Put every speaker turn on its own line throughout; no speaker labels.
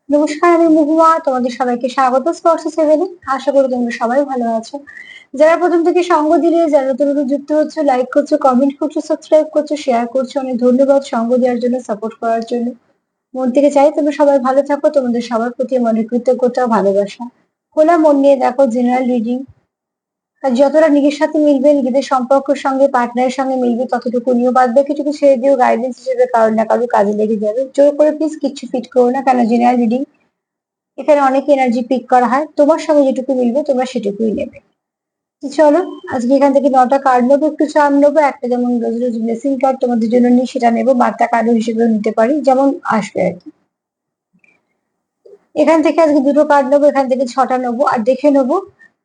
নমস্কার, আমি মহুয়া। তোমাদের সবাইকে স্বাগত স্পর্শ সেভেনে। আশা করি তোমরা সবাই ভালো আছো। যারা প্রথম থেকে সঙ্গ দিলে, যারা নতুন নতুন যুক্ত হচ্ছে, লাইক করছো, কমেন্ট করছো, সাবস্ক্রাইব করছো, শেয়ার করছো, অনেক ধন্যবাদ সঙ্গ দেওয়ার জন্য, সাপোর্ট করার জন্য। মন থেকে চাই তোমরা সবাই ভালো থাকো। তোমাদের সবার প্রতি মনের কৃতজ্ঞতা, ভালোবাসা। খোলা মন নিয়ে দেখো জেনারেল রিডিং। আর যতটা নিজের সাথে মিলবে, নিজেদের সম্পর্কের সঙ্গে, পার্টনারের সঙ্গে মিলবে, ততটুকু নিয়েও বাদ বাকিটুকু ছেড়ে দিও। গাইডেন্স হিসেবে কারো না কারো কাজে লেগে যাবে। জোর করে প্লিজ কিচ্ছু ফিট করো না, কেন জেনারেল রিডিং এখানে অনেক এনার্জি পিক করা হয়। তোমার সঙ্গে যেটুকু মিলবে তোমরা সেটুকুই নেবে। তো চলো, আজকে এখান থেকে 9টা কার্ড নেবো, একটু চার্ম নেবো। একটা যেমন রোজ রোজ ব্লেসিং কার্ড তোমাদের জন্য নিই, সেটা নেবো। বার্তা কার্ড হিসেবেও নিতে পারি, যেমন আসবে আর কি। এখান থেকে আজকে দুটো কার্ড নেবো, এখান থেকে 6টা নেবো। আর দেখে নেবো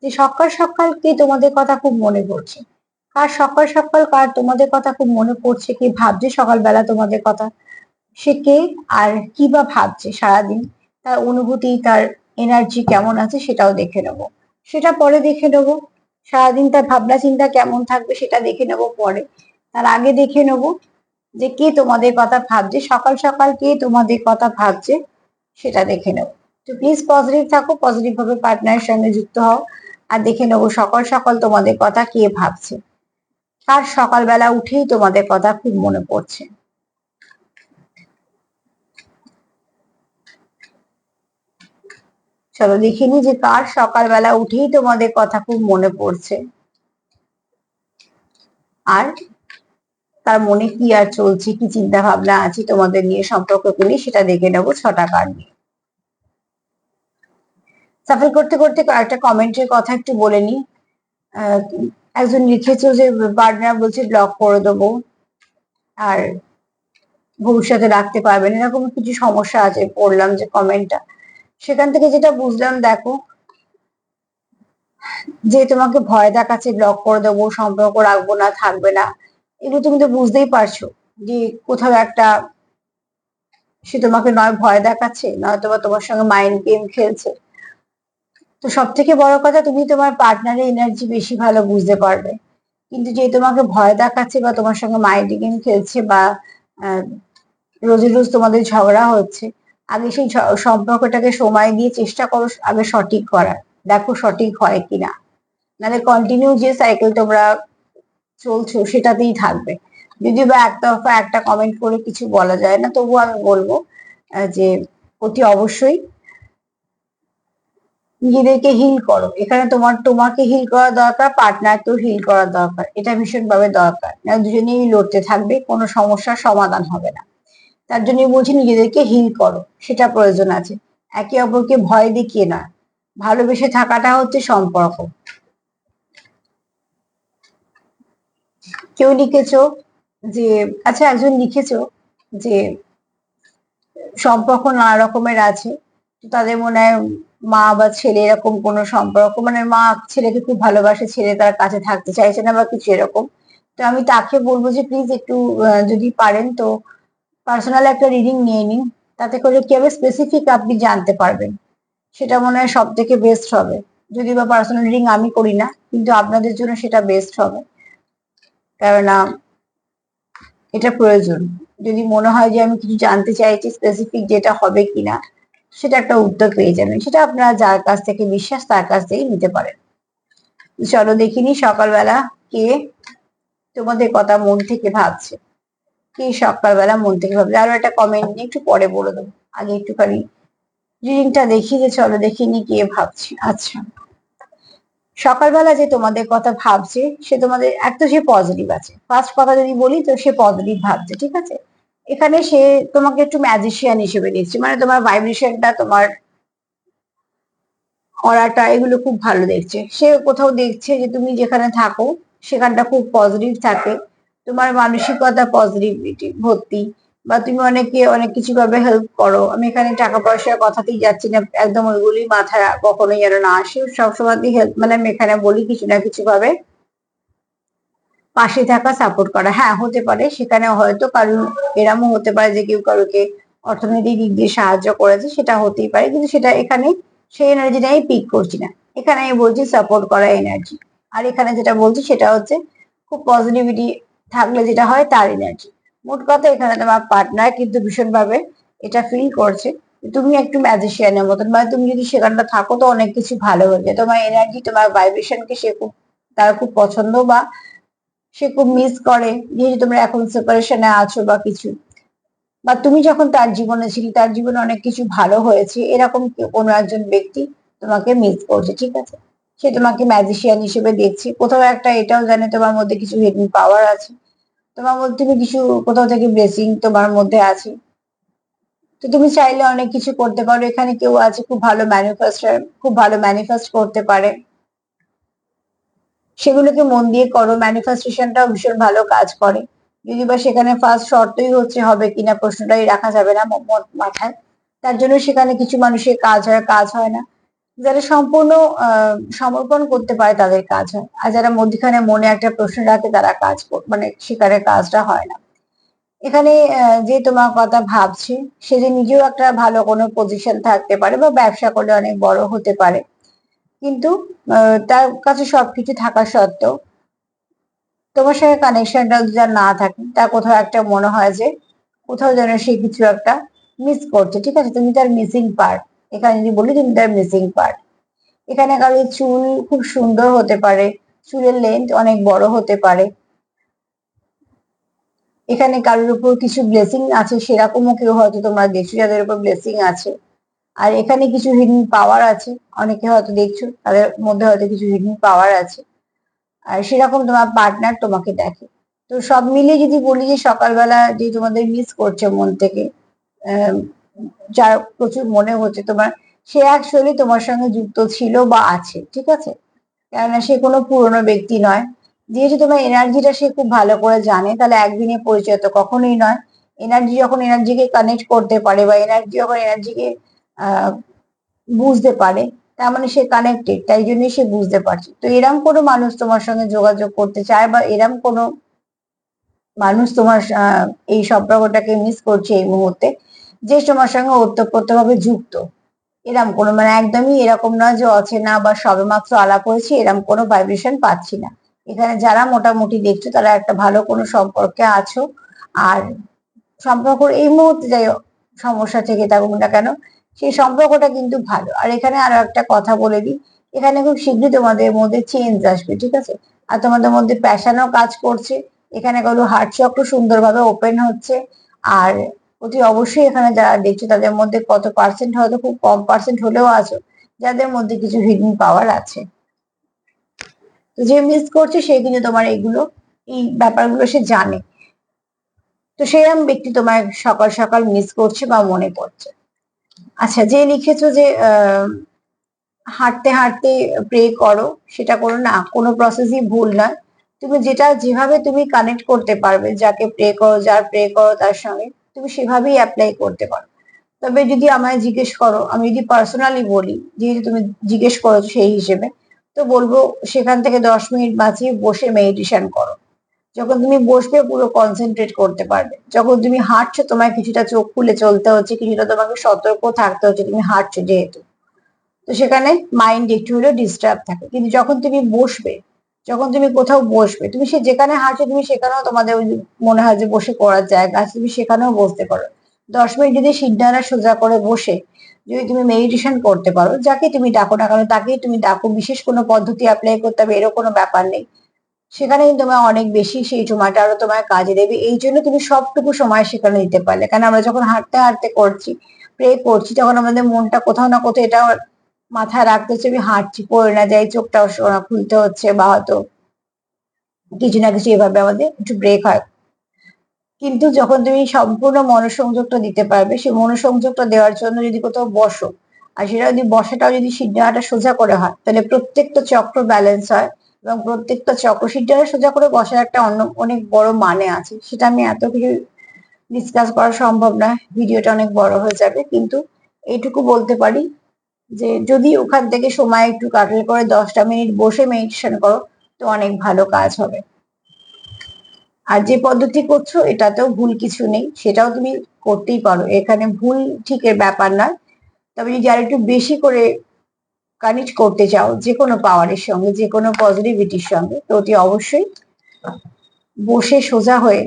যে সকাল সকাল কে তোমাদের কথা খুব মনে পড়ছে। কার সকাল সকাল কার তোমাদের কথা খুব মনে পড়ছে, কে ভাবছে সকালবেলা তোমাদের কথা, সে কে, আর কি বা ভাবছে সারাদিন, তার অনুভূতি, তার এনার্জি কেমন আছে সেটাও দেখে নেবো। সেটা পরে দেখে নেবো। সারাদিন তার ভাবনা চিন্তা কেমন থাকবে সেটা দেখে নেবো পরে। তার আগে দেখে নেবো যে কে তোমাদের কথা ভাবছে, সকাল সকাল কে তোমাদের কথা ভাবছে সেটা দেখে নেবো। তো প্লিজ পজিটিভ থাকো, পজিটিভ ভাবে পার্টনারের সঙ্গে যুক্ত হও। আর দেখে নেবো সকাল সকাল তোমাদের কথা কে ভাবছে, কার সকালবেলা উঠেই তোমাদের কথা খুব মনে পড়ছে। চলো দেখিনি যে কার সকালবেলা উঠেই তোমাদের কথা খুব মনে পড়ছে, আর তার মনে কি আর চলছে, কি চিন্তা ভাবনা আছে তোমাদের নিয়ে, সম্পর্ককে নিয়ে, সেটা দেখে নেবো 6টা কার্ড নিয়ে। সাফল করতে করতে কয়েকটা কমেন্টের কথা একটু বলে নি। একজন লিখেছো যে পার্টনার বলছে ব্লক করে দেবো, আর ভবিষ্যতে রাখতে পারবেন, এরকম কিছু সমস্যা আছে। পড়লাম যে কমেন্টটা, সেখান থেকে যেটা বুঝলাম, দেখো যে তোমাকে ভয় দেখাচ্ছে, ব্লক করে দেবো, সম্পর্ক রাখবো না, থাকবে না, এগুলো তুমি তো বুঝতেই পারছো যে কোথাও একটা সে তোমাকে নয় ভয় দেখাচ্ছে, নয়তো বা তোমার সঙ্গে মাইন্ড গেম খেলছে। তো সব থেকে বড় কথা, তুমি তোমার পার্টনারের এনার্জি বেশি ভালো বুঝতে পারবে। কিন্তু যে তোমাকে ভয় দেখাচ্ছে বা তোমার সঙ্গে মাইন্ড গেম খেলছে, বা রোজ রোজ তোমাদের ঝগড়া হচ্ছে, আগে সেই সম্পর্কটাকে সময় দিয়ে চেষ্টা করো আগে সঠিক করার। দেখো সঠিক হয় কিনা, নাহলে কন্টিনিউ যে সাইকেল তোমরা চলছো সেটাতেই থাকবে। যদিও বা একতরফা একটা কমেন্ট করে কিছু বলা যায় না, তবুও আমি বলবো যে অতি অবশ্যই নিজেদেরকে হিল করো। এখানে তোমাকে হিল করা দরকার, পার্টনারকেও হিল করা দরকার, এটা ভীষণ ভাবে দরকার। না দুজনেই লড়তে থাকবে, কোনো সমস্যার সমাধান হবে না। তার জন্য বলছি নিজেদেরকে হিল করো, সেটা প্রয়োজন আছে। একে অপরকে ভয় দেখিয়ে না, ভালোবেসে থাকাটা হচ্ছে সম্পর্ক। কেউ লিখেছো যে, আচ্ছা একজন লিখেছো যে সম্পর্ক নানা রকমের আছে, তো তাদের মনে হয় মা বা ছেলে এরকম কোনো সম্পর্ক, মানে মা ছেলেকে খুব ভালোবাসে, ছেলে তার কাছে থাকতে চাইছে না বা কিছু এরকম। তো আমি তাকে বলবো যে প্লিজ একটু যদি পারেন তো পার্সোনাল একটা রিডিং নিয়ে নিন। তাতে করে কি হবে, স্পেসিফিক আপনি জানতে পারবেন। সেটা মনে হয় সব থেকে বেস্ট হবে। যদি বা পার্সোনাল রিডিং আমি করি না, কিন্তু আপনাদের জন্য সেটা বেস্ট হবে। কেননা এটা প্রয়োজন। যদি মনে হয় যে আমি কিছু জানতে চাইছি স্পেসিফিক, যেটা হবে কিনা, সেটা একটা উত্তর পেয়ে যাবেন। সেটা আপনারা যার কাছ থেকে বিশ্বাস তার কাছ থেকেই নিতে পারেন। চলো দেখিনি সকালবেলা কে তোমাদের কথা মন থেকে ভাবছে, কে সকালবেলা মন থেকে ভাবছে। আরো একটা কমেন্ট নিয়ে একটু পরে বলে দেবো, আগে একটুখানি রিডিংটা দেখি। যে চলো দেখিনি কে ভাবছে। আচ্ছা, সকালবেলা যে তোমাদের কথা ভাবছে, সে তোমাদের এক তো সে পজিটিভ আছে। ফার্স্ট কথা যদি বলি, তো সে পজিটিভ ভাবছে, ঠিক আছে। এখানে সে তোমাকে একটু ম্যাজিশিয়ান হিসেবে দেখছে, মানে তোমার ভাইব্রেশনটা, তোমার অরাটা, এগুলো খুব ভালো দেখছে। সে কোথাও দেখছে যে তুমি যেখানে থাকো সেখানটা খুব পজিটিভ থাকে, তোমার মানসিকতা পজিটিভিটি ভর্তি, বা তুমি অনেকে অনেক কিছু ভাবে হেল্প করো। আমি এখানে টাকা পয়সার কথাতেই যাচ্ছি না, একদম ওইগুলি মাথায় কখনোই যেন না আসে। সবসময় হেল্প, মানে আমি এখানে বলি কিছু না কিছু ভাবে পাশে থাকা, সাপোর্ট করা। হ্যাঁ হতে পারে সেখানে হয়তো কারণ এরমও হতে পারে যে কেউ কারোকে অর্থনৈতিক দিক দিয়ে সাহায্য করেছে, সেটা হতেই পারে। কিন্তু সেটা এখানে সেই এনার্জিটা আমি পিক করছি না, এখানে আমি বলছি সাপোর্ট করা এনার্জি। আর এখানে যেটা বলছি সেটা হচ্ছে খুব পজিটিভিটি থাকলে যেটা হয় তার এনার্জি। মোট কথা এখানে তোমার পার্টনার কিন্তু ভীষণ ভাবে এটা ফিল করছে তুমি একটু ম্যাজিশিয়ানের মতন, মানে তুমি যদি সেখানটা থাকো তো অনেক কিছু ভালো হয়ে যায়, তোমার এনার্জি তোমার ভাইব্রেশনকে সে খুব, তার খুব পছন্দ বা সে খুব মিস করে, যেহেতু তোমরা এখন সেপারেশনে আছো বা কিছু, বা তুমি যখন তার জীবনে ছিলে তার জীবনে অনেক কিছু ভালো হয়েছে, এরকম কোনো একজন ব্যক্তি তোমাকে মিস করছে, ঠিক আছে? সে তোমাকে ম্যাজিশিয়ান হিসেবে দেখছে, কোথাও একটা এটাও জানে তোমার মধ্যে কিছু হিডেন পাওয়ার আছে, তোমার মধ্যে তুমি কিছু কোথাও থেকে ব্লেসিং তোমার মধ্যে আছে। তো তুমি চাইলে অনেক কিছু করতে পারো, এখানে কেউ আছে খুব ভালো ম্যানিফেস্টার, খুব ভালো ম্যানিফেস্ট করতে পারে, সেগুলোকে মন দিয়ে করো, ম্যানিফেস্টেশনটাও ভীষণ ভালো কাজ করে। যদি বা সেখানে ফার্স্ট শর্তই হচ্ছে হবে কিনা প্রশ্নটাই রাখা যাবে না মাথায়, তার জন্য সেখানে কিছু মানুষের কাজ হয়, কাজ হয় না। যারা সম্পূর্ণ সমর্পণ করতে পারে তাদের কাজ হয়, আর যারা মধ্যখানে মনে একটা প্রশ্ন রাখে তারা মানে সেখানে কাজটা হয় না। এখানে যে তোমার কথা ভাবছে সে যে নিজেও একটা ভালো কোনো পজিশন থাকতে পারে বা ব্যবসা করলে অনেক বড় হতে পারে, কিন্তু তার কাছে সবকিছু থাকা সত্ত্বেও তোমার সঙ্গে কানেকশনটা যা না থাকে, তার কোথাও একটা মনে হয় যে কোথাও যেন সে কিছু একটা মিস করছে, ঠিক আছে? তুমি তার মিসিং পার্ট, এখানে যদি বলি তুমি তার মিসিং পার্ট। এখানে কারো চুল খুব সুন্দর হতে পারে, চুলের লেন্থ অনেক বড় হতে পারে, এখানে কারোর উপর কিছু ব্লেসিং আছে, সেরকমও কেউ হয়তো তোমরা দেখছো যাদের উপর ব্লেসিং আছে। আর এখানে কিছু হিডেন পাওয়ার আছে, অনেকে হয়তো দেখছো তাদের মধ্যে হয়তো কিছু হিডেন পাওয়ার আছে, আর সেরকম তোমার পার্টনার তোমাকে দেখে। তো সব মিলিয়ে যদি বলি যে সকালবেলা যে তোমাদের মিস করছে মন থেকে, আহ, যার প্রচুর মনে হচ্ছে তোমার, সে অ্যাকচুয়ালি তোমার সঙ্গে যুক্ত ছিল বা আছে, ঠিক আছে? কেননা সে কোনো পুরনো ব্যক্তি নয়, যেহেতু তোমার এনার্জিটা সে খুব ভালো করে জানে, তাহলে একদিনে পরিচয় তো কখনোই নয়। এনার্জি যখন এনার্জিকে কানেক্ট করতে পারে বা এনার্জি যখন এনার্জিকে আহ বুঝতে পারে, তার মানে সে কানেক্টেড, তাই জন্যই সে বুঝতে পারছে। তো এরম কোনো মানুষ তোমার সঙ্গে যোগাযোগ করতে চায় বা এরম কোনো মানুষ তোমার এই সম্পর্কটাকে মিস করছে এই মুহূর্তে, যে তোমার সঙ্গে ওতপ্রোতভাবে যুক্ত, এরম কোনো, মানে একদমই এরকম নয় যে অচেনা বা সবেমাত্র আলাপ হয়েছে, এরম কোনো ভাইব্রেশন পাচ্ছি না। এখানে যারা মোটামুটি দেখছো তারা একটা ভালো কোনো সম্পর্কে আছো, আর সম্পর্ক এই মুহূর্তে যাই সমস্যা থেকে থাকুক না কেন, সেই সম্পর্কটা কিন্তু ভালো। আর এখানে আরো একটা কথা বলে দিই, এখানে খুব শীঘ্রই তোমাদের মধ্যে চেঞ্জ আসবে, ঠিক আছে? আর তোমাদের মধ্যে প্যাশনও কাজ করছে, এখানে কোনো হার্ট চক্র সুন্দরভাবে ওপেন হচ্ছে। আর অতি অবশ্যই এখানে যারা দেখছো তাদের মধ্যে কত পার্সেন্ট, হয়তো খুব কম পার্সেন্ট হলেও আছো যাদের মধ্যে কিছু হিডেন পাওয়ার আছে। তো যে মিস করছে সে কিন্তু তোমার এগুলো, এই ব্যাপারগুলো সে জানে। তো সেরকম ব্যক্তি তোমার সকাল সকাল মিস করছে বা মনে পড়ছে। আচ্ছা, যে লিখেছো যে হাঁটতে হাঁটতে প্রে করো, সেটা করো না, কোনো প্রসেসই ভুল নয়। তুমি যেটা যেভাবে তুমি কানেক্ট করতে পারবে, যাকে প্রে করো, যার প্রে করো তার সঙ্গে তুমি সেভাবেই অ্যাপ্লাই করতে পারো। তবে যদি আমায় জিজ্ঞেস করো, আমি যদি পার্সোনালি বলি, যেহেতু তুমি জিজ্ঞেস করেছো সেই হিসেবে, তো বলবো সেখান থেকে 10 মিনিট বাঁচিয়ে বসে মেডিটেশন করো। যখন তুমি বসবে পুরো কনসেন্ট্রেট করতে পারবে। যখন তুমি হাঁটছো তোমায় কিছুটা চোখ খুলে চলতে হচ্ছে, কিছুটা তোমাকে সতর্ক থাকতে হচ্ছে, তুমি হাঁটছো যেহেতু, তো সেখানে মাইন্ড একটু হলেও ডিস্টার্ব থাকে। কিন্তু যখন তুমি বসবে, যখন তুমি কোথাও বসবে, তুমি সে যেখানে হাঁটছো তুমি সেখানেও তোমাদের ওই মনে হয় যে বসে পড়ার জায়গা আছে, তুমি সেখানেও বসতে পারো। 10 মিনিট যদি সিঁড়ানা সোজা করে বসে যদি তুমি মেডিটেশন করতে পারো, যাকে তুমি ডাকো না কেন তাকেই তুমি ডাকো, বিশেষ কোনো পদ্ধতি অ্যাপ্লাই করতে হবে এরকম কোনো ব্যাপার নেই, সেখানে কিন্তু তোমার অনেক বেশি সেই সময়টা আরো তোমার কাজে দেবে। এই জন্য তুমি সবটুকু সময় সেখানে দিতে পারলে, কারণ আমরা যখন হাঁটতে হাঁটতে করছি, প্রে করছি, তখন আমাদের মনটা কোথাও না কোথাও এটা মাথায় রাখতে হচ্ছে আমি হাঁটছি, পড়ে না যাই, চোখটাও খুলতে হচ্ছে, বা হয়তো কিছু না কিছু এভাবে আমাদের একটু ব্রেক হয়। কিন্তু যখন তুমি সম্পূর্ণ মনোসংযোগটা দিতে পারবে, সেই মনোসংযোগটা দেওয়ার জন্য যদি কোথাও বসো, আর সেটা যদি বসাটাও যদি সিদ্ধাটা সোজা করে হয়, তাহলে প্রত্যেকটা চক্র ব্যালেন্স হয়। এবং প্রত্যেকটা চক্র সিদ্ধাটা সোজা করে বসার একটা অন্য অনেক বড় মানে আছে, সেটা আমি এত কিছু ডিসকাস করা সম্ভব নয়, ভিডিওটা অনেক বড় হয়ে যাবে। কিন্তু এইটুকু বলতে পারি যে যদি ওখান থেকে সময় একটু কাটাল করে 10টা মিনিট বসে মেডিটেশন করো, তো অনেক ভালো কাজ হবে। আর যে পদ্ধতি করছো এটাতেও ভুল কিছু নেই, সেটাও তুমি করতেই পারো, এখানে ভুল ঠিকের ব্যাপার নয়। তবে যদি আর একটু বেশি করে কানেক্ট করতে চাও যে কোনো পাওয়ারের সঙ্গে, যে কোনো পজিটিভিটির সঙ্গে, তো অতি অবশ্যই বসে সোজা হয়ে,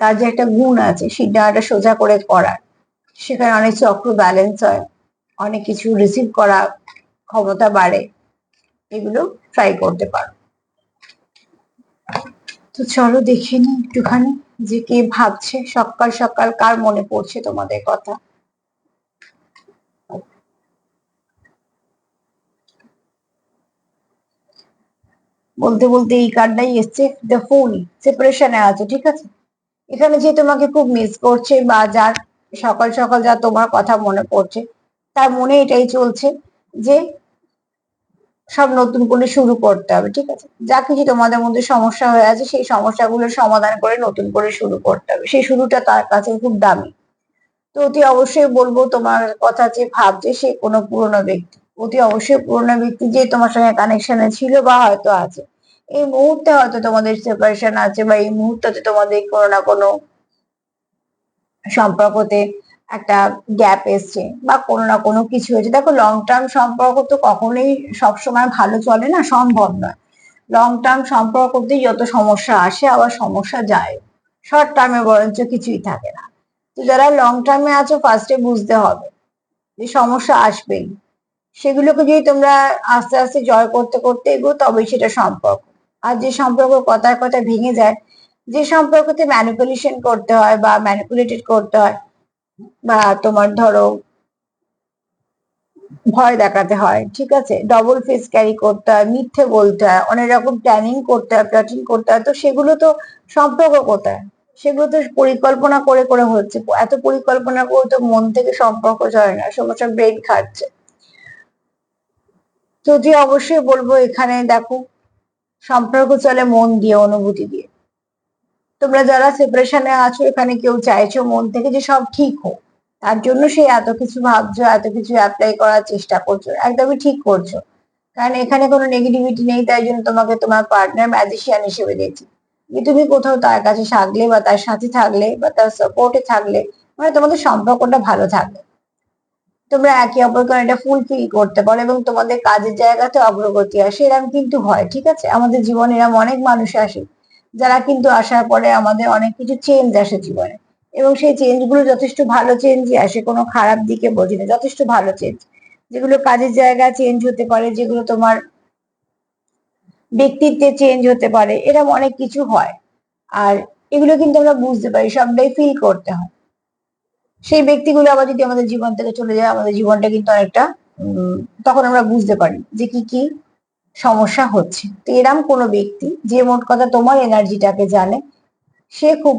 তার যে একটা গুণ আছে সিদ্ধাটা সোজা করে করার, সেখানে অনেক চক্র ব্যালেন্স হয়, অনেক কিছু রিসিভ করা ক্ষমতা বাড়ে, এগুলো ট্রাই করতে পারো। তো চলো দেখে নি একটুখানি যে কে ভাবছে, সকাল সকাল কার মনে পড়ছে তোমাদের কথা। বলতে বলতে এই কার্ডটাই এসছে, দ্য ফুল। সেপারেশনে আছো, ঠিক আছে। এখানে যে তোমাকে খুব মিস করছে বা যার সকাল সকাল যা তোমার কথা মনে পড়ছে, তার মনে এটাই চলছে যে সব নতুন করে শুরু করতে হবে, ঠিক আছে। যা কিছু তোমাদের মধ্যে সমস্যা হয়ে আছে সেই সমস্যাগুলোর সমাধান করে নতুন করে শুরু করতে হবে, সেই শুরুটা তার কাছে খুব দামি। তো অতি অবশ্যই বলবো, তোমার কথা যে ভাবছে সে কোনো পুরনো ব্যক্তি, অতি অবশ্যই পুরনো ব্যক্তি যে তোমার সঙ্গে কানেকশনে ছিল বা হয়তো আছে। এই মুহূর্তে হয়তো তোমাদের সেপারেশন আছে, বা এই মুহূর্তে তোমাদের কোনো না কোনো সম্পর্কতে একটা গ্যাপ এসছে, বা কোনো না কোনো কিছু হয়েছে। দেখো, লং টার্ম সম্পর্ক তো কখনোই সবসময় ভালো চলে না, সম্ভব নয়। লং টার্ম সম্পর্কতে যত সমস্যা আসে আবার সমস্যা যায়, শর্ট টার্মে বরঞ্চ কিছুই থাকে না। তো যারা লং টার্মে আছো, ফার্স্টে বুঝতে হবে যে সমস্যা আসবেই, সেগুলোকে যদি তোমরা আস্তে আস্তে জয় করতে করতে এগো, তবেই সেটা সম্পর্ক। আর যে সম্পর্ক কথায় কথায় ভেঙে যায়, যে সম্পর্কতে ম্যানিপুলেশন করতে হয় বা ম্যানিপুলেটেড করতে হয়, বা তোমার ধরো ভয় দেখাতে হয়, ঠিক আছে, ডবল ফেস ক্যারি করতে হয়, মিথ্যে বলতে হয়, অনেক রকম প্ল্যানিং করতে হয়, প্লটিং করতে হয়, তো সেগুলো তো সম্পর্ক কোথায়? সেগুলো তো পরিকল্পনা করে করে হচ্ছে। এত পরিকল্পনা করে তো মন থেকে সম্পর্ক চলে না, সমস্যা ব্রেন খাচ্ছে। তো যে অবশ্যই বলবো, এখানে দেখো, সম্পর্ক চলে মন দিয়ে, অনুভূতি দিয়ে। তোমরা যারা সেপারেশনে আছো, এখানে কেউ চাইছো মন থেকে যে সব ঠিক হোক, তার জন্য সে এত কিছু ভাবছো, এত কিছু অ্যাপ্লাই করার চেষ্টা করছো, একদমই ঠিক করছো। কারণ এখানে কোনো নেগেটিভিটি নেই, তাই জন্য তোমাকে তোমার পার্টনার ম্যাজিশিয়ান হিসেবে দেখছি। যে তুমি কোথাও তার কাছে থাকলে বা তার সাথে থাকলে বা তার সাপোর্টে থাকলে, মানে তোমাদের সম্পর্কটা ভালো থাকবে, তোমরা একে অপরকে এটা ফুলফিল করতে পারো এবং তোমাদের কাজের জায়গাতে অগ্রগতি আসে। এরকম কিন্তু হয়, ঠিক আছে। আমাদের জীবনে এরকম অনেক মানুষ আসে, যারা কিন্তু আসার পরে আমাদের অনেক কিছু চেঞ্জ আসে জীবনে, এবং সেই চেঞ্জ গুলো যথেষ্ট ভালো চেঞ্জই আসে, কোনো খারাপ দিকে বোঝে না, যথেষ্ট ভালো চেঞ্জ। যেগুলো কাজের জায়গা চেঞ্জ হতে পারে, যেগুলো তোমার ব্যক্তিত্বে চেঞ্জ হতে পারে, এরকম অনেক কিছু হয়। আর এগুলো কিন্তু আমরা বুঝতে পারি, সবটাই ফিল করতে হয়। সেই ব্যক্তিগুলো আবার যদি আমাদের জীবন থেকে চলে যায়, আমাদের জীবনটা কিন্তু অনেকটা তখন আমরা বুঝতে পারি যে কি কি সমস্যা হচ্ছে। তো এরম কোনো ব্যক্তি যে মোট কথা তোমার এনার্জিটাকে জানে, সে খুব,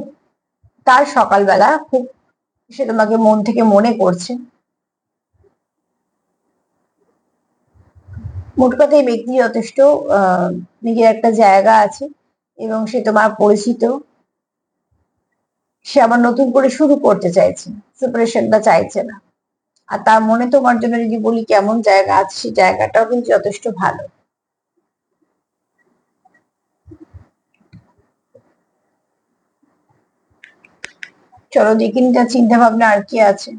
তার সকালবেলা খুব, সে তোমাকে মন থেকে মনে করছে। মোট কথা এই ব্যক্তি যথেষ্ট নিজের একটা জায়গা আছে, এবং সে তোমার পরিচিত। সে আবার নতুন করে শুরু করতে চাইছে, সেপারেশনটা চাইছে না। আর তার মনে তোমার জন্য যদি বলি কেমন জায়গা আছে, সেই জায়গাটাও কিন্তু যথেষ্ট ভালো। চলো দেখি তার চিন্তা ভাবনা আর কি আছে।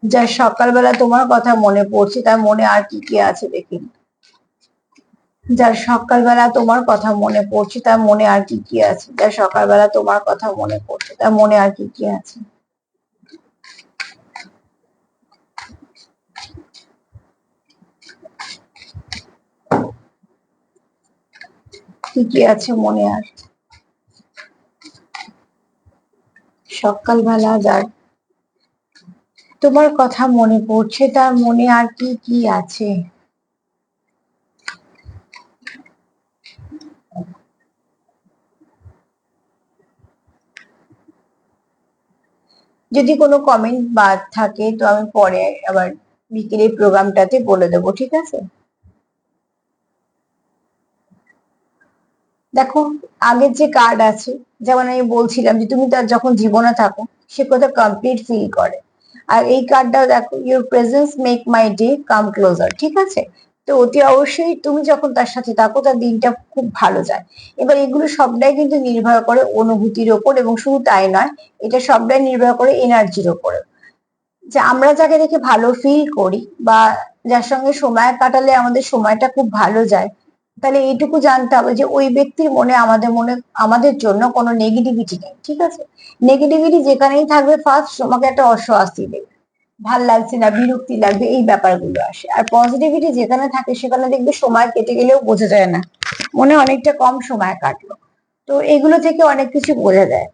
যার সকালবেলা তোমার কথা মনে পড়ছে, তার মনে আর কি কি আছে দেখি। যার সকালবেলা তোমার কথা মনে পড়ছে, তার মনে আর কি কি আছে। যার সকালবেলা তোমার কথা মনে পড়ছে, তার মনে আর কি কি আছে। কি কি আছে মনে আর। সকালবেলা যার তোমার কথা মনে পড়ছে, তার মনে আর কি কি আছে। যদি কোনো কমেন্ট বাদ থাকে তো আমি পরে আবার বিকেলের প্রোগ্রামটাতে বলে দেবো, ঠিক আছে। দেখো, আগের যে কার্ড আছে, যেমন আমি বলছিলাম যে তুমি তার যখন জীবনে থাকো, সে কোথাও কমপ্লিট ফিল করে। আর এই কার্ডটাও দেখো, your presence make my day come closer, ঠিক আছে। তো অতি অবশ্যই তুমি যখন তার সাথে থাকো, তার দিনটা খুব ভালো যায়। এবার এগুলো সবটাই কিন্তু নির্ভর করে অনুভূতির ওপর, এবং শুধু তাই নয়, এটা সবটাই নির্ভর করে এনার্জির ওপরে। যে আমরা যাকে দেখে ভালো ফিল করি, বা যার সঙ্গে সময় কাটালে আমাদের সময়টা খুব ভালো যায়, তাহলে এইটুকু জানতে হবে যে ওই ব্যক্তির মনে আমাদের জন্য কোনো নেগেটিভিটি নেই, ঠিক আছে। নেগেটিভিটি যেখানেই থাকবে ফার্স্ট তোমাকে একটা অস্বস্তি দেবে, ভাল লাগছে না, বিরক্তি লাগবে, এই ব্যাপারগুলো আসে। আর পজিটিভিটি যেখানে থাকে সেখানে দেখবে সময় কেটে গেলেও বোঝা যায় না, মনে অনেকটা কম সময় কাটলো। তো এগুলো থেকে অনেক কিছু বোঝা যায়।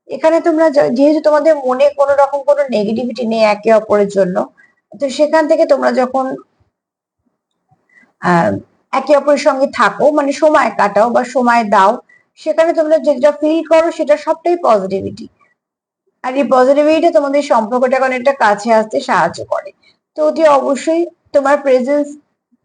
এখানে তোমরা যেহেতু তোমাদের মনে কোনো রকম কোনো নেগেটিভিটি নেই একে অপরের জন্য, তো সেখান থেকে তোমরা যখন আহ একে অপরের সঙ্গে থাকো, মানে সময় কাটাও বা সময় দাও, সেখানে তোমরা যেটা ফিল করো সেটা সবটাই পজিটিভিটি। আর এই পজিটিভিটি তোমাদের সম্পর্কটাকে অনেকটা কাছে আসতে সাহায্য করে। তো অতি অবশ্যই তোমার প্রেজেন্স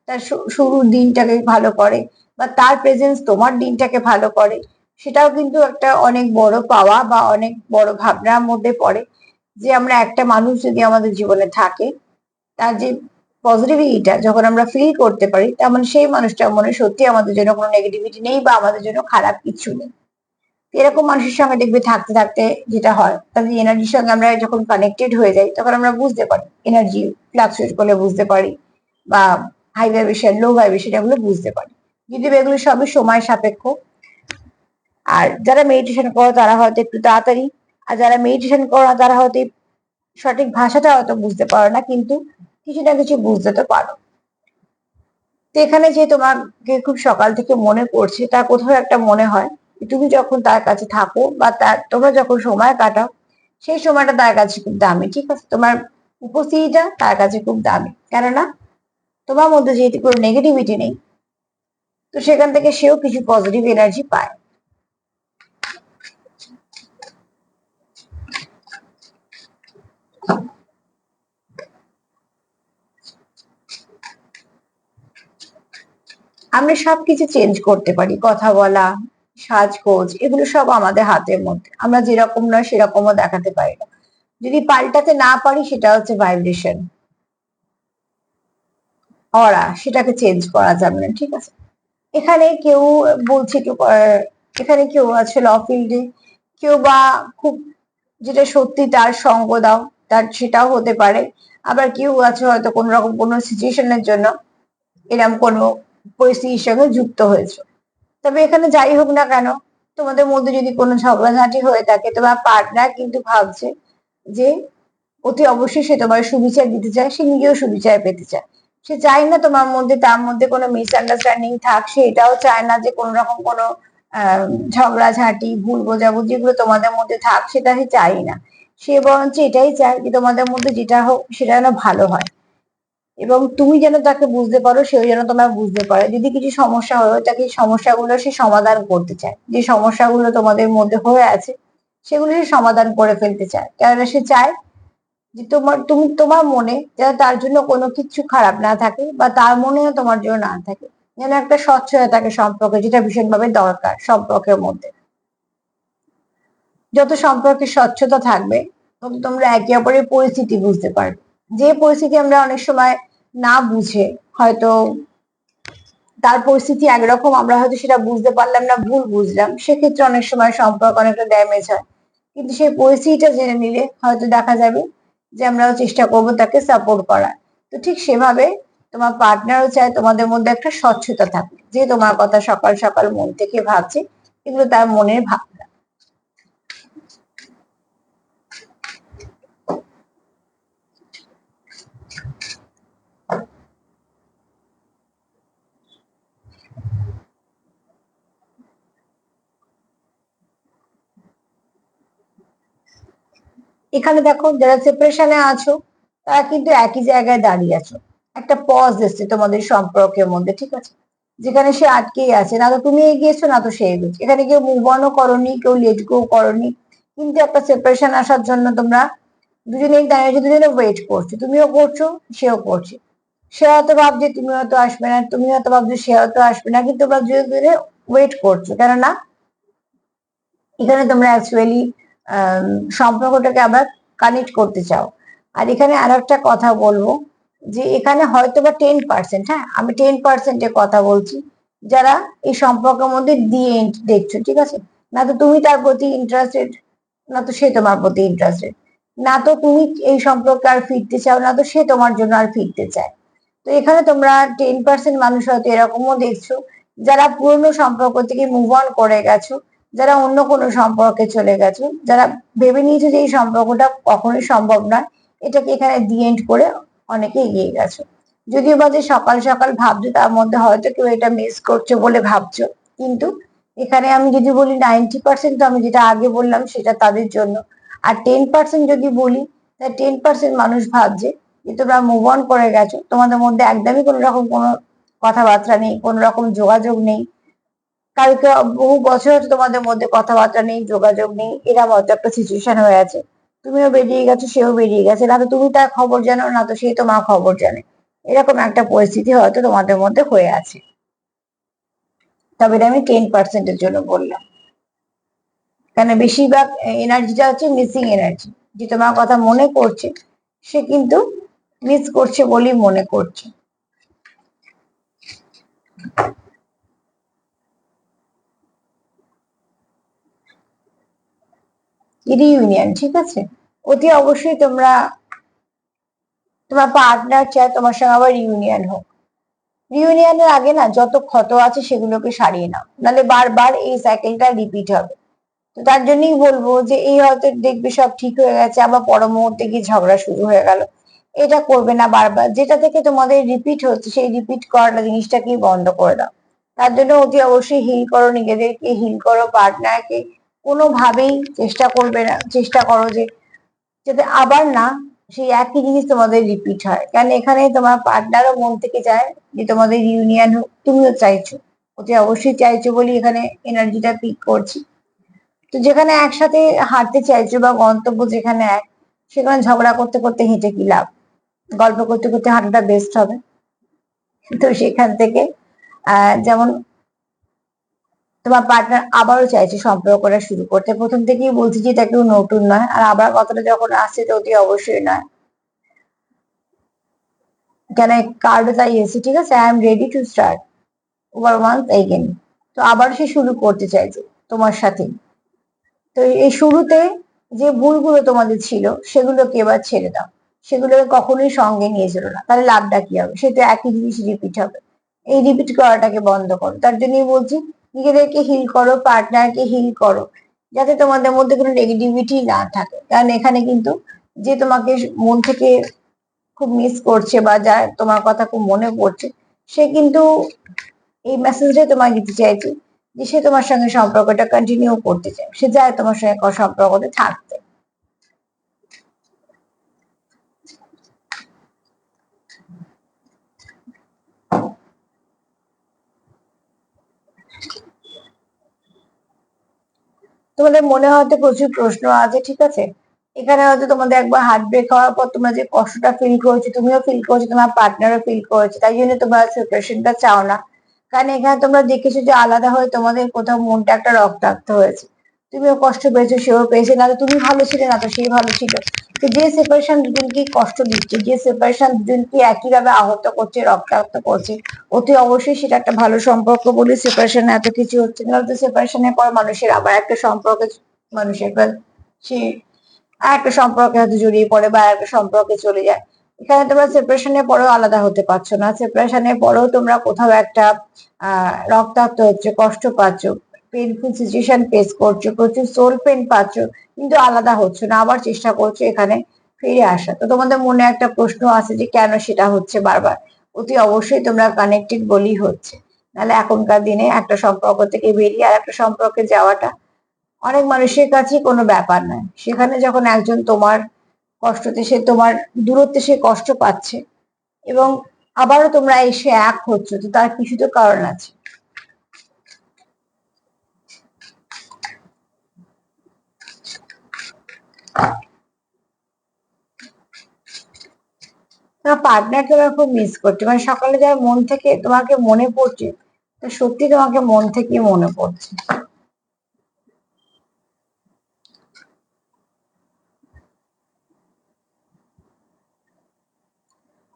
তার শুরুর দিনটাকে ভালো করে, বা তার প্রেজেন্স তোমার দিনটাকে ভালো করে, সেটাও কিন্তু একটা অনেক বড় পাওয়া বা অনেক বড় ভাবনার মধ্যে পড়ে। যে আমরা একটা মানুষ যদি আমাদের জীবনে থাকে, তার যে পজিটিভিটিটা যখন আমরা ফিল করতে পারি, তার মানে সেই মানুষটার মনে সত্যি আমাদের জন্য কোনো নেগেটিভিটি নেই বা আমাদের জন্য খারাপ কিছু নেই। এরকম মানুষের সঙ্গে দেখবে থাকতে থাকতে যেটা হয়, তাদের এনার্জির সঙ্গে আমরা যখন কানেক্টেড হয়ে যাই তখন আমরা বুঝতে পারি, এনার্জি ফ্লাকচুয়েট করলে বুঝতে পারি, বা হাই ভাইব্রেশন লো ভাইব্রেশন এগুলো বুঝতে পারি। যদিও এগুলো সবই সময় সাপেক্ষ। আর যারা মেডিটেশন করো তারা হয়তো একটু তাড়াতাড়ি, আর যারা মেডিটেশন করো না তারা হয়তো সঠিক ভাষাটা হয়তো বুঝতে পারো না, কিন্তু কিছু না কিছু বুঝতে তো পারো। তো এখানে যে তোমাকে খুব সকাল থেকে মনে পড়ছে, তার কোথাও একটা মনে হয় তুমি যখন তার কাছে থাকো বা তোমরা যখন সময় কাটাও, সেই সময়টা তার কাছে খুব দামি, ঠিক আছে। তোমার উপস্থিতিটা তার কাছে খুব দামি, কেননা তোমার মধ্যে যেহেতু কোনো নেগেটিভিটি নেই, তো সেখান থেকে সেও কিছু পজিটিভ এনার্জি পায়। আমরা সবকিছু চেঞ্জ করতে পারি, কথা বলা, সাজগোজ, এগুলো সব আমাদের হাতের মধ্যে। আমরা যেরকম নয় সেরকমও দেখাতে পারি না। যদি পাল্টাতে না পারি, সেটা হচ্ছে ভাইব্রেশন, অরা, সেটাকে চেঞ্জ করা যাবে না, ঠিক আছে। এখানে কেউ বলছে কেউ এখানে কেউ আছে ল ফিল্ডে, কেউ বা খুব যেটা সত্যি তার সঙ্গ দাও, তার সেটাও হতে পারে। আবার কেউ আছে হয়তো কোন রকম কোনো সিচুয়েশনের জন্য এরকম কোনো পরিস্থিতির সঙ্গে যুক্ত হয়েছে। তবে এখানে যাই হোক না কেন, তোমাদের মধ্যে যদি কোনো ঝগড়াঝাঁটি হয়ে থাকে, তোমার পার্টনার কিন্তু ভাবছে যে অতি অবশ্যই সে তোমার সুবিচার দিতে চায়, সে নিজেও সুবিচার পেতে চায়। সে চায় না তোমার মধ্যে তার মধ্যে কোনো মিসআন্ডারস্ট্যান্ডিং থাক, সে এটাও চায় না যে কোনো রকম কোনো ঝগড়াঝাঁটি ভুল বোঝাবুঝি গুলো তোমাদের মধ্যে থাক, সেটা সে চাই না। সে বরঞ্চ এটাই চায় যে তোমাদের মধ্যে যেটা হোক সেটা যেন ভালো হয়, এবং তুমি যেন তাকে বুঝতে পারো, সেও যেন তোমার বুঝতে পারে। যদি কিছু সমস্যা হয় তাকে সমস্যাগুলো সে সমাধান করতে চায়, যে সমস্যাগুলো তোমাদের মধ্যে হয়ে আছে সেগুলো সে সমাধান করে ফেলতে চায়, কেননা সে চায় যে তোমার মনে যেন তার জন্য কোনো কিছু খারাপ না থাকে, বা তার মনেও তোমার জন্য না থাকে, যেন একটা স্বচ্ছতা থাকে সম্পর্কে, যেটা ভীষণভাবে দরকার সম্পর্কের মধ্যে। যত সম্পর্কে স্বচ্ছতা থাকবে, তত তোমরা একে অপরের পরিস্থিতি বুঝতে পারবে। যে পরিস্থিতি আমরা অনেক সময় না বুঝে, হয়তো তার পরিস্থিতি একরকম, আমরা হয়তো সেটা বুঝতে পারলাম না, ভুল বুঝলাম, সেক্ষেত্রে অনেক সময় সম্পর্ক অনেকটা ড্যামেজ হয়। কিন্তু সেই পরিস্থিতিটা জেনে নিলে হয়তো দেখা যাবে যে আমরাও চেষ্টা করব তাকে সাপোর্ট করার। তো ঠিক সেভাবে তোমার পার্টনারও চায় তোমাদের মধ্যে একটা স্বচ্ছতা থাকে, যে তোমার কথা সকাল সকাল মন থেকে ভাবছে, এগুলো তার মনের ভাব। এখানে দেখো যারা সেপারেশনে আছো, তারা কিন্তু একই জায়গায় দাঁড়িয়ে আছো, একটা পজ এসছে তোমাদের সম্পর্কের মধ্যে, ঠিক আছে। যেখানে সে আটকেই আছে, না তো তুমি এগিয়েছো না তো সে এগিয়েছে, এখানে কেউ মুভ অনও করনি, কেউ লেট গো করনি, কিন্তু একটা সেপারেশন আসার জন্য তোমরা দুজনেই দাঁড়িয়ে আছো, দুজনে ওয়েট করছো, তুমিও করছো সেও করছে। সে হয়তো ভাবছে তুমি হয়তো আসবে না, তুমি হয়তো ভাবছো সে হয়তো আসবে না, কিন্তু তোমরা দুজনে দুজনে ওয়েট করছো, কেননা এখানে তোমরা অ্যাকচুয়ালি সম্পর্কটাকে আবার কানেক্ট করতে চাও। আর এখানে আর একটা কথা বলবো, যে এখানে হয়তো বা 10%, হ্যাঁ আমি 10%-এর কথা বলছি, যারা এই সম্পর্কের মধ্যে দিয়ে দেখছো, ঠিক আছে। না তো তুমি তার প্রতি ইন্টারেস্টেড, না তো সে তোমার প্রতি ইন্টারেস্টেড, না তো তুমি এই সম্পর্কে আর ফিরতে চাও, না তো সে তোমার জন্য আর ফিরতে চায়। তো এখানে তোমরা 10% মানুষ হয়তো এরকমও দেখছো যারা পুরনো সম্পর্ক থেকে মুভ অন করে গেছো, যারা অন্য কোনো সম্পর্কে চলে গেছো, যারা ভেবে নিয়েছো যে এই সম্পর্কটা কখনোই সম্ভব নয়, এটাকে এখানে দি এন্ড করে অনেকে এগিয়ে গেছো। যদিও বা যে সকাল সকাল ভাবছো তার মধ্যে হয়তো কেউ এটা মিস করছে বলে ভাবছো, কিন্তু এখানে আমি যদি বলি 90%, তো আমি যেটা আগে বললাম সেটা তাদের জন্য। আর 10% যদি বলি, তা 10% মানুষ ভাবছে যে তোমরা মুভ অন করে গেছো, তোমাদের মধ্যে একদমই কোনো রকম কোনো কথাবার্তা নেই, কোনো রকম যোগাযোগ নেই, কালকে বহু বছর হচ্ছে তোমাদের মধ্যে কথাবার্তা নেই, যোগাযোগ নেই, এরা মতো একটা সিচুয়েশন হয়ে আছে। তুমিও বেরিয়ে গেছো, সেও বেরিয়ে গেছে, না তো তুমি তার খবর জানো, না তো সে তোমার খবর জানে। এরকম একটা পরিস্থিতি হয়তো তোমাদের মধ্যে হয়ে আছে। তবে এটা আমি 10%-এর জন্য বললাম, কেন বেশিরভাগ এনার্জিটা হচ্ছে মিসিং এনার্জি। যে তোমার কথা মনে করছে, সে কিন্তু মিস করছে বলেই মনে করছে। রিইউনিয়ন, ঠিক আছে, অতি অবশ্যই তোমরা, তোমার পার্টনার চায় তোমার সঙ্গে আবার রিউনিয়ন হোক। রিউনিয়নের আগে না যত ক্ষত আছে সেগুলোকে সারিয়ে নাও, নাহলে বারবার এই সাইকেলটা রিপিট হবে। তো তার জন্যই বলবো যে এই হয়তো দেখবে সব ঠিক হয়ে গেছে, আবার পর মুহূর্তে গিয়ে ঝগড়া শুরু হয়ে গেল। এটা করবে না বারবার, যেটা থেকে তোমাদের রিপিট হচ্ছে সেই রিপিট করাটা জিনিসটাকে বন্ধ করে দাও। তার জন্য অতি অবশ্যই হিল করো, নিজেদেরকে হিল করো, পার্টনারকে কোনোভাবেই চেষ্টা করবে না, চেষ্টা করো যে যাতে আবার না সেই একই জিনিস তোমাদের রিপিট হয়। কারণ এখানে তোমার পার্টনারও মন থেকে চায় যে তোমাদের ইউনিয়ন হোক, তুমিও চাইছো, অতি অবশ্যই চাইছো বলে এখানে এনার্জিটা পিক করছি। তো যেখানে একসাথে হাঁটতে চাইছো বা গন্তব্য যেখানে এক, সেখানে ঝগড়া করতে করতে হেঁটে কি লাভ? গল্প করতে করতে হাঁটাটা বেস্ট হবে। তো সেখান থেকে যেমন তোমার পার্টনার আবারও চাইছে সম্পর্কটা শুরু করতে, প্রথম থেকেই বলছি যে এটা কেউ নতুন নয়, আর আবার কথাটা যখন আসছে তো অতি অবশ্যই নয়। কেন কার্ডে তাই এসেছে, ঠিক আছে, I am ready to start over once again. তো আবার সে শুরু করতে চাইছে তোমার সাথে। তো এই শুরুতে যে ভুলগুলো তোমাদের ছিল সেগুলোকে এবার ছেড়ে দাও, সেগুলোকে কখনোই সঙ্গে নিয়ে চলো না, তাহলে লাভটা কি হবে? সে তো একই জিনিস রিপিট হবে। এই রিপিট করাটাকে বন্ধ করো। তার জন্যই বলছি নিজেদেরকে হিল করো, পার্টনারকে হিল করো, যাতে তোমাদের মধ্যে কোনো নেগেটিভিটি না থাকে। কারণ এখানে কিন্তু যে তোমাকে মন থেকে খুব মিস করছে বা যার তোমার কথা খুব মনে পড়ছে, সে কিন্তু এই মেসেজটাই তোমায় দিতে চাইছে যে সে তোমার সঙ্গে সম্পর্কটা কন্টিনিউ করতে চায়, সে চায় তোমার সঙ্গে সম্পর্কতে থাকতে। তোমাদের মনে হয়তো প্রচুর প্রশ্ন আছে, ঠিক আছে, এখানে হয়তো তোমাদের একবার হার্ট ব্রেক হওয়ার পর তোমরা যে কষ্টটা ফিল করেছো, তুমিও ফিল করেছো, তোমার পার্টনারও ফিল করেছে, তাই জন্য তোমরা সেপারেশনটা চাও না। কারণ এখানে তোমরা দেখেছো যে আলাদা হয়ে তোমাদের কোথাও মনটা একটা রক্তাক্ত হয়েছে, তুমিও কষ্ট পেয়েছো, সেও পেয়েছে, না তো তুমি ভালো ছিলে, না তো সেই ভালো ছিল। তো যে সেপারেশন দুজনকে কষ্ট দিচ্ছে, যে সেপারেশন দুজনকে একইভাবে আহত করছে, রক্তাক্ত করছে, অতি অবশ্যই সেটা একটা ভালো সম্পর্ক বলে সেপারেশনে এত কিছু হচ্ছে না। তো সেপারেশনের পর মানুষের আবার একটা সম্পর্কে, মানুষের সে আর একটা সম্পর্কে হয়তো জড়িয়ে পড়ে বা একটা সম্পর্কে চলে যায়। এখানে তোমরা সেপারেশনের পরেও আলাদা হতে পারছো না, সেপারেশনের পরেও তোমরা কোথাও একটা রক্তাক্ত হচ্ছে, কষ্ট পাচ্ছ, পেইনফুল সিচুয়েশন ফেস করছো, প্রচুর সোল পেন পাচ্ছ, কিন্তু আলাদা হচ্ছে না, আবার চেষ্টা করছো এখানে ফিরে আসা। তো তোমাদের মনে একটা প্রশ্ন আছে যে কেন সেটা হচ্ছে বারবার। অতি অবশ্যই তোমরা কানেক্টেড বলেই হচ্ছে, নাহলে এখনকার দিনে একটা সম্পর্ক থেকে বেরিয়ে আর একটা সম্পর্কে যাওয়াটা অনেক মানুষের কাছে কোনো ব্যাপার নয়। সেখানে যখন একজন তোমার কষ্টতে, সে তোমার দূরত্বে সে কষ্ট পাচ্ছে এবং আবারও তোমরা এসে এক হচ্ছ, তো তার কিছু তো কারণ আছে। তোমার পার্টনার তোমার খুব মিস করছে, মানে সকালে যার মন থেকে তোমাকে মনে পড়ছে, তো সত্যি তোমাকে মন থেকে মনে পড়ছে।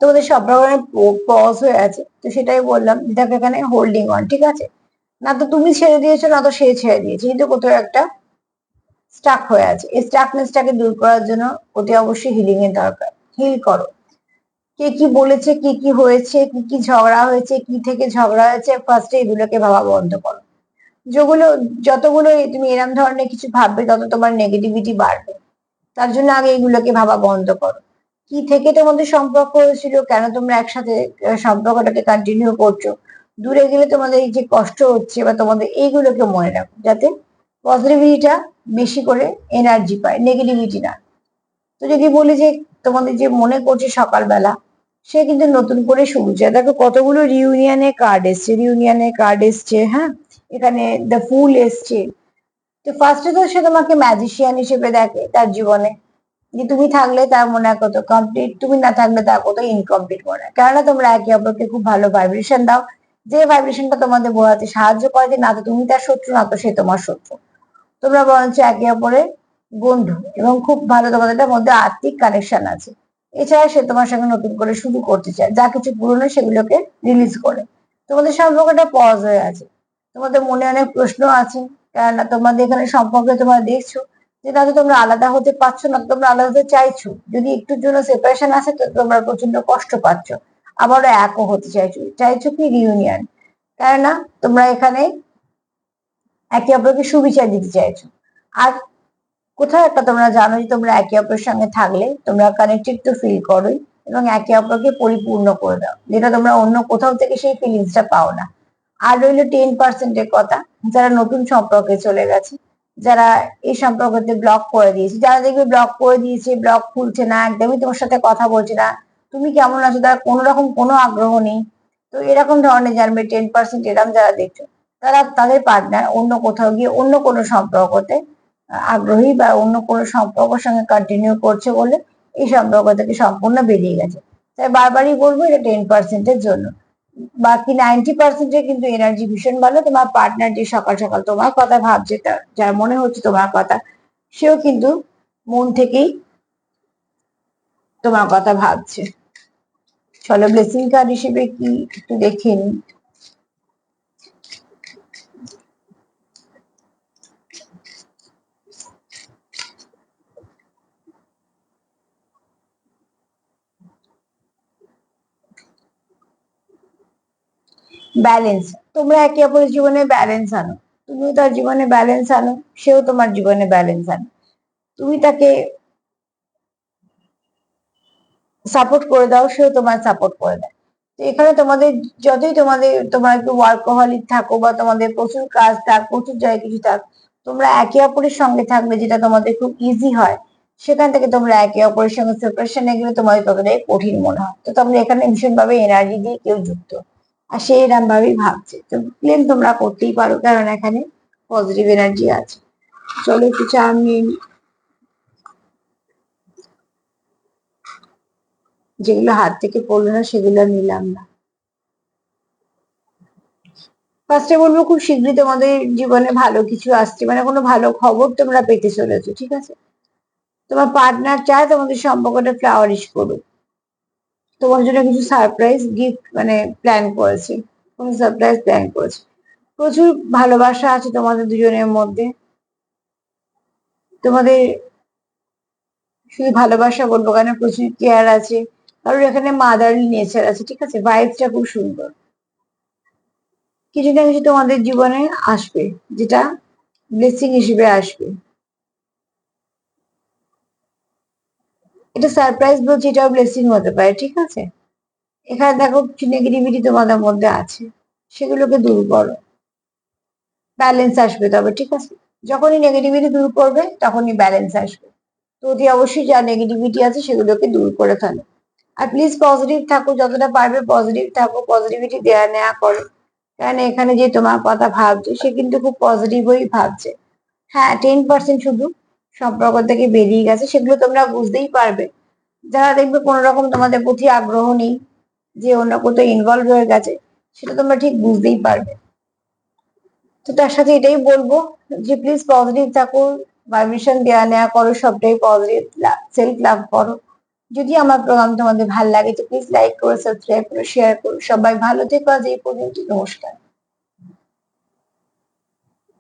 তোমাদের সব রকমের পজ হয়ে আছে, তো সেটাই বললাম, দেখো এখানে হোল্ডিং অন, ঠিক আছে, না তো তুমি ছেড়ে দিয়েছো, না তো সে ছেড়ে দিয়েছে, কিন্তু কোথাও একটা স্টাক হয়ে আছে। এই স্টাকনেসটাকে দূর করার জন্য অতি অবশ্যই হিলিং এর দরকার। হিল করো। কে কি বলেছে, কি কি হয়েছে, কি কি ঝগড়া হয়েছে, কি থেকে ঝগড়া হয়েছে, ফার্স্টে এগুলোকে ভাবা বন্ধ করো। যেগুলো যতগুলো তুমি এরম ধরনের কিছু ভাববে তত তোমার নেগেটিভিটি বাড়বে। তার জন্য আগে এগুলোকে ভাবা বন্ধ করো। কি থেকে তোমাদের সম্পর্ক হয়েছিল, কেন তোমরা একসাথে সম্পর্কটাকে কন্টিনিউ করছো, দূরে গেলে তোমাদের এই যে কষ্ট হচ্ছে বা তোমাদের এইগুলোকে মনে রাখো, যাতে পজিটিভিটিটা বেশি করে এনার্জি পায়, নেগেটিভিটি না। তো যদি বলি যে তোমাদের যে মনে করছে সকালবেলা, সে কিন্তু নতুন করে শুরু চায়। দেখো কতগুলো রিউনিয়নের কার্ড এসছে, রিউনিয়নের কার্ড এসছে, হ্যাঁ, এখানে দ্য ফুল এসছে। তো ফার্স্টে তো সে তোমাকে ম্যাজিশিয়ান হিসেবে দেখে তার জীবনে, যে তুমি থাকলে তার মনে হয় কত কমপ্লিট, তুমি না থাকলে তার কত ইনকমপ্লিট মনে হয়। কেননা তোমরা একে অপরকে খুব ভালো ভাইব্রেশন দাও, যে ভাইব্রেশনটা তোমাদের বোঝাতে সাহায্য করে যে না তো তুমি তার শত্রু, না তো সে তোমার শত্রু। তোমরা বরঞ্চ একে অপরের বন্ধু, এবং খুব ভালো তোমাদের মধ্যে আত্মিক কানেকশন আছে। এছাড়া সে তোমার সঙ্গে নতুন করে শুরু করতে চায়, যা কিছু পুরনো সেগুলোকে রিলিজ করে। তোমাদের সম্পর্কটা পজ হয়ে আছে, তোমাদের মনে অনেক প্রশ্ন আছে, কেননা তোমাদের এখানে সম্পর্কে তোমরা দেখছো যে না তো তোমরা আলাদা হতে পারছো না, তোমরা আলাদা হতে চাইছো। যদি একটুর জন্য সেপারেশন আছে তো তোমরা প্রচন্ড কষ্ট পাচ্ছ, আবারও একও হতে চাইছো, চাইছো কি রিউনিয়ন। কেননা তোমরা এখানে একে অপরকে সুবিচার দিতে চাইছো। আর কোথাও একটা তোমরা জানো যে তোমরা একে অপরের সঙ্গে থাকলে তোমরা কানেক্টেড তো ফিল করোই, এবং একে অপরকে পরিপূর্ণ করে দাও, যেটা তোমরা অন্য কোথাও থেকে সেই ফিলিংসটা পাও না। আর রইলো 10%-এর কথা, যারা নতুন সম্পর্কে চলে গেছে, যারা এই সম্পর্কতে ব্লক করে দিয়েছে, যারা দেখবে ব্লক করে দিয়েছে, ব্লক খুলছে না, একদমই তোমার সাথে কথা বলছে না, তুমি কেমন আছো তার কোনো রকম কোনো আগ্রহ নেই। তো এরকম ধরনের জানবে 10%, এরকম যারা দেখছো, তারা তাদের পার্টনার অন্য কোথাও গিয়ে অন্য কোনো সম্পর্কতে আগ্রহী, বা অন্য কোনো সম্পর্কের সঙ্গে কন্টিনিউ করছে বলে এই সম্পর্ক থেকে সম্পূর্ণ বেরিয়ে গেছে। তাই বারবারই বলবো এটা 10%-এর জন্য। বাকি 90%-এর কিন্তু এনার্জি ভীষণ ভালো। তোমার পার্টনার যে সকাল সকাল তোমার কথা ভাবছে, যার মনে হচ্ছে তোমার কথা, সেও কিন্তু মন থেকেই তোমার কথা ভাবছে। চলো ব্লেসিং কার্ড হিসেবে কি একটু দেখে নিই। ব্যালেন্স, তোমরা একে অপরের জীবনে ব্যালেন্স আনো, তুমিও তার জীবনে ব্যালেন্স আনো, সেও তোমার জীবনে ব্যালেন্স আনো। তুমি তাকে সাপোর্ট করে দাও, সেও তোমার সাপোর্ট করে দেয়। তো এখানে তোমাদের যতই তোমরা একটু ওয়ার্কহলিক থাকো, বা তোমাদের প্রচুর কাজ থাক, প্রচুর জায়গায় কিছু থাক, তোমরা একে অপরের সঙ্গে থাকলে যেটা তোমাদের খুব ইজি হয়, সেখান থেকে তোমরা একে অপরের সঙ্গে সেপারেশনে গেলে তোমাদের ততটাই কঠিন মনে হয়। তো তোমরা এখানে ভীষণ ভাবে এনার্জি দিয়ে কেউ যুক্ত, আর সে এরম ভাবেই ভাবছে। তো ক্লেম তোমরা করতেই পারো, কারণ এখানে পজিটিভ এনার্জি আছে। চলো একটু চা নিয়ে নিই। যেগুলো হাত থেকে পড়লো না সেগুলো নিলাম না। ফার্স্টে বলবো খুব শীঘ্রই তোমাদের জীবনে ভালো কিছু আসছে, মানে কোনো ভালো খবর তোমরা পেতে চলেছো, ঠিক আছে। তোমার পার্টনার চায় তোমাদের সম্পর্কটা ফ্লাওয়ারিশ করুক, তোমার জন্য কিছু সারপ্রাইজ গিফট মানে প্ল্যান করেছে, কোনো সারপ্রাইজ প্ল্যান করেছে। প্রচুর ভালোবাসা আছে তোমাদের দুজনের মধ্যে। তোমাদের শুধু ভালোবাসা বলবো কেন, প্রচুর কেয়ার আছে, কারণ এখানে মাদারলি নেচার আছে, ঠিক আছে। ভাইবসটা খুব সুন্দর। কিছু না কিছু তোমাদের জীবনে আসবে, যেটা ব্লেসিং হিসেবে আসবে। এটা সারপ্রাইজ বলছি, এটাও ব্লেসিং হতে পারে, ঠিক আছে। এখানে দেখো কিছু নেগেটিভিটি তোমাদের মধ্যে আছে, সেগুলোকে দূর করো, ব্যালেন্স আসবে তবে, ঠিক আছে। যখনই নেগেটিভিটি দূর করবে তখনই ব্যালেন্স আসবে। তো অতি অবশ্যই যা নেগেটিভিটি আছে সেগুলোকে দূর করে ফেলো। আর প্লিজ পজিটিভ থাকো, যতটা পারবে পজিটিভ থাকো, পজিটিভিটি দেয়া নেওয়া করো। কারণ এখানে যে তোমার কথা ভাবছে সে কিন্তু খুব পজিটিভই ভাবছে। হ্যাঁ, 10% শুধু সম্পর্ক থেকে বেরিয়ে গেছে, সেগুলো তোমরা বুঝতেই পারবে। যারা দেখবে কোনো রকম তোমাদের প্রতি আগ্রহ নেই, যে অন্য কোথাও ইনভলভ হয়ে গেছে, সেটা তোমরা ঠিক বুঝতেই পারবে। তো তার সাথে এটাই বলবো যে প্লিজ পজিটিভ থাকো, ভাইব্রেশন দেওয়া নেওয়া করো, সবটাই পজিটিভ, সেলফ লাভ করো। যদি আমার প্রোগ্রাম তোমাদের ভালো লাগে তো প্লিজ লাইক করো, সাবস্ক্রাইব করো, শেয়ার করো। সবাই ভালো থেকো, আজ এই পর্যন্ত, নমস্কার।